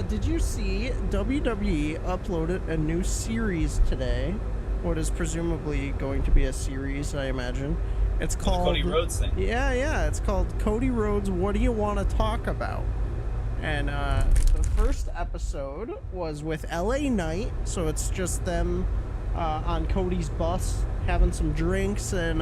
did you see WWE uploaded a new series today? What is presumably going to be a series, I imagine. It's called... The Cody Rhodes thing. Yeah, it's called Cody Rhodes, What Do You Want to Talk About? And the first episode was with LA Knight, so it's just them on Cody's bus having some drinks and,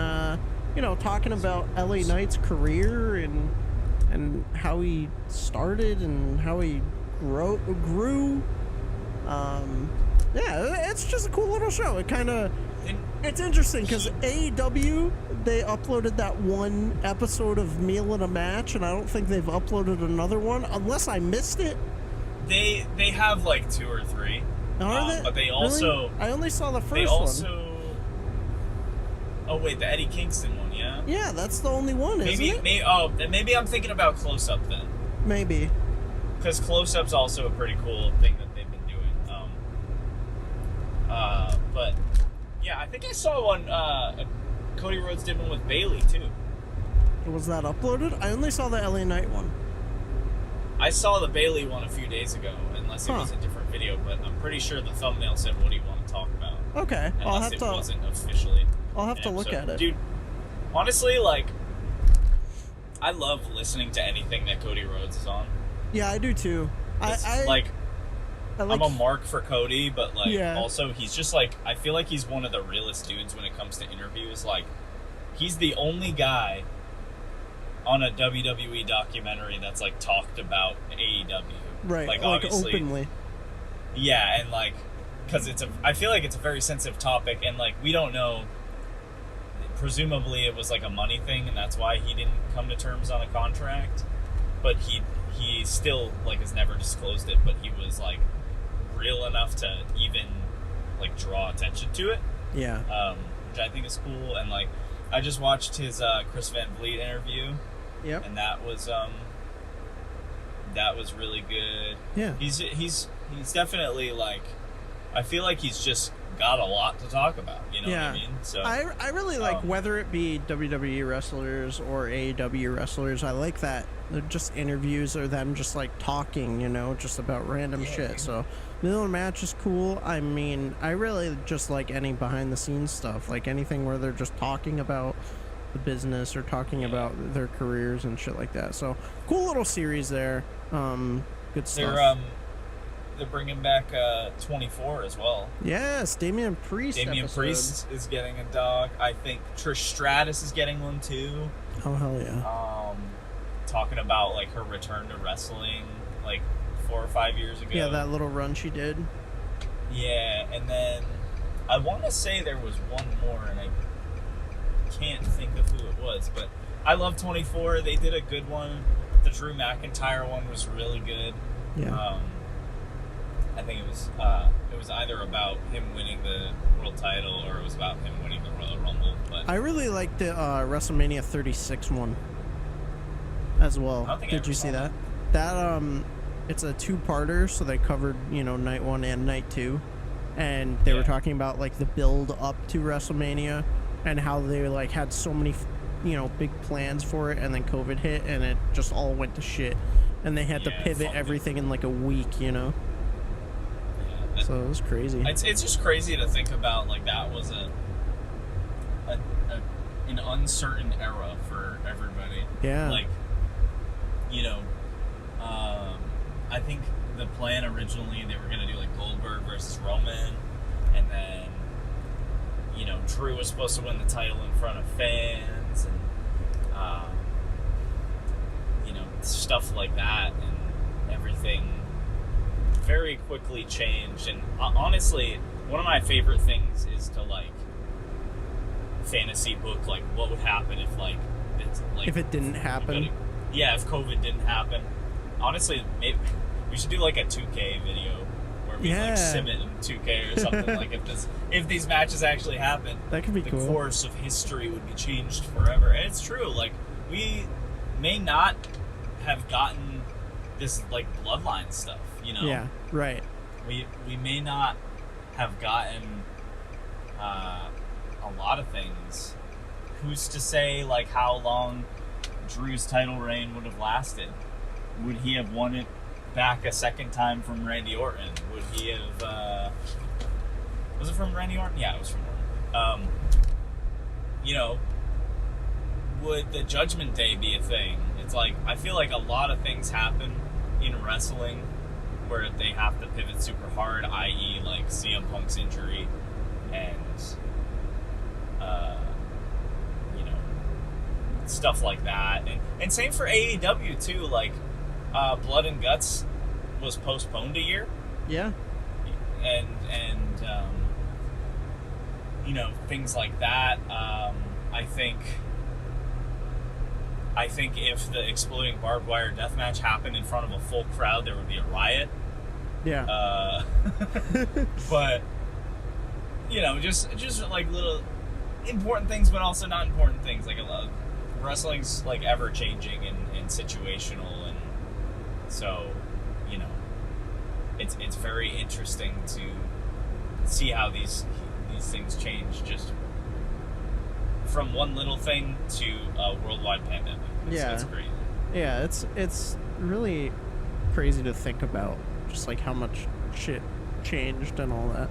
talking about LA Knight's career and how he started and how he grew. Yeah, it's just a cool little show. It's interesting because AEW, they uploaded that one episode of Meal in a Match, and I don't think they've uploaded another one unless I missed it. They have like 2 or 3. Are they? But they also... Really? I only saw the first one. Oh wait, the Eddie Kingston one, yeah? Yeah, that's the only one, isn't it? Maybe I'm thinking about Close Up then. Maybe. Because Close Up's also a pretty cool thing that they've been doing. But yeah, I think I saw one. Cody Rhodes did one with Bailey too. Was that uploaded? I only saw the LA Knight one. I saw the Bailey one a few days ago, unless it was a different video. But I'm pretty sure the thumbnail said, "What do you want to talk about?" Okay, unless it wasn't officially. I'll have to look at it, dude. Honestly, like, I love listening to anything that Cody Rhodes is on. Yeah, I do too. I'm a mark for Cody, but also he's just like, I feel like he's one of the realest dudes when it comes to interviews. Like, he's the only guy on a WWE documentary that's like talked about AEW, right? Like obviously, openly. Yeah, and like, because I feel like it's a very sensitive topic, and like we don't know. Presumably, it was like a money thing, and that's why he didn't come to terms on a contract. But he still like has never disclosed it. But he was like real enough to even like draw attention to it. Yeah. Which I think is cool. And like I just watched his Chris Van Vliet interview. Yep. And that was really good. Yeah. He's definitely like, I feel like he's just got a lot to talk about, you know what I mean? So I really like whether it be WWE wrestlers or AEW wrestlers, I like that they're just interviews or them just like talking, just about random shit. So Middle of the Match is cool. I mean, I really just like any behind the scenes stuff, like anything where they're just talking about the business or talking about their careers and shit like that. So cool little series there. Good stuff. They're bringing back 24 as well. Yes, Damian Priest is getting a dog. I think Trish Stratus is getting one too. Oh, hell yeah. Talking about like her return to wrestling like 4 or 5 years ago. Yeah, that little run she did. Yeah, and then I want to say there was one more, and I can't think of who it was, but I love 24. They did a good one. The Drew McIntyre one was really good. Yeah. I think it was either about him winning the world title or it was about him winning the Royal Rumble. But I really liked the WrestleMania 36 one as well. Did you see that? That it's a 2-parter, so they covered night 1 and night 2, and they were talking about like the build up to WrestleMania and how they like had so many big plans for it, and then COVID hit and it just all went to shit, and they had to pivot everything in like a week. So it was crazy. It's just crazy to think about, like, that was an uncertain era for everybody. Yeah. Like, I think the plan originally, they were going to do, like, Goldberg versus Roman, and then, Drew was supposed to win the title in front of fans, and, stuff like that, and everything very quickly changed. And honestly, one of my favorite things is to like fantasy book like what would happen if like it's like if it didn't happen. If COVID didn't happen. Honestly, maybe we should do like a 2K video where we like sim it in 2K or something. Like if these matches actually happen, that could be cool. The course of history would be changed forever. And it's true. Like we may not have gotten this like bloodline stuff. Yeah, right. We may not have gotten a lot of things. Who's to say like how long Drew's title reign would have lasted? Would he have won it back a second time from Randy Orton? Would he have? Was it from Randy Orton? Yeah, it was from Orton. Would the Judgment Day be a thing? It's like, I feel like a lot of things happen in wrestling where they have to pivot super hard, i.e. like CM Punk's injury and stuff like that, and same for AEW too. Like Blood and Guts was postponed a year. Yeah. And things like that. I think if the exploding barbed wire death match happened in front of a full crowd, there would be a riot. Yeah. But just like little important things, but also not important things. Like wrestling's like ever changing and situational, and so it's very interesting to see how these things change just from one little thing to a worldwide pandemic. It's crazy. Yeah, it's really crazy to think about, just like how much shit changed and all that.